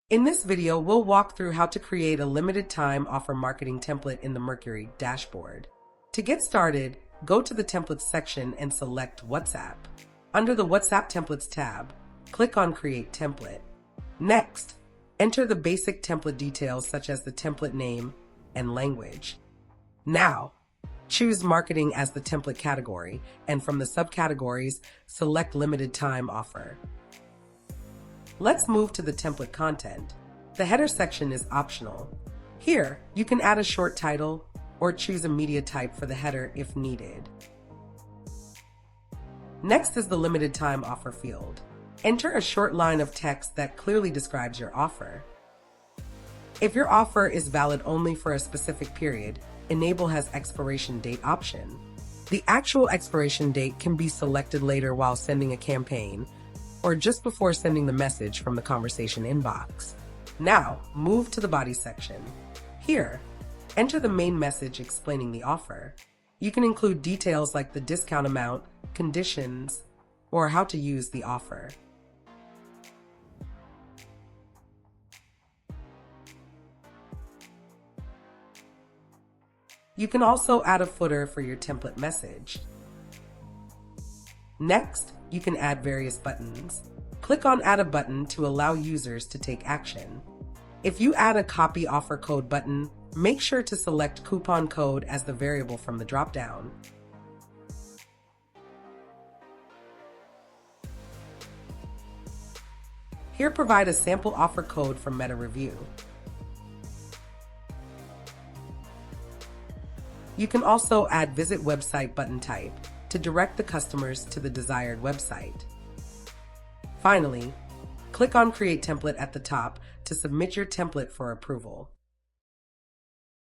In this video, we'll walk through how to create a limited time offer marketing template in the Mercuri dashboard. To get started, go to the Templates section and select WhatsApp. Under the WhatsApp Templates tab, click on Create Template. Next, enter the basic template details such as the template name and language. Now, choose Marketing as the template category, and from the subcategories, select Limited Time Offer. Let's move to the template content. The header section is optional. Here, you can add a short title or choose a media type for the header if needed. Next is the limited time offer field. Enter a short line of text that clearly describes your offer. If your offer is valid only for a specific period, Enable has expiration date option. The actual expiration date can be selected later while sending a campaign, or just before sending the message from the conversation inbox. Now, move to the body section. Here, enter the main message explaining the offer. You can include details like the discount amount, conditions, or how to use the offer. You can also add a footer for your template message. Next, you can add various buttons. Click on Add a button to allow users to take action. If you add a copy offer code button, make sure to select coupon code as the variable from the dropdown. Here, provide a sample offer code from Meta Review. You can also add Visit Website button type to direct the customers to the desired website. Finally, click on Create Template at the top to submit your template for approval.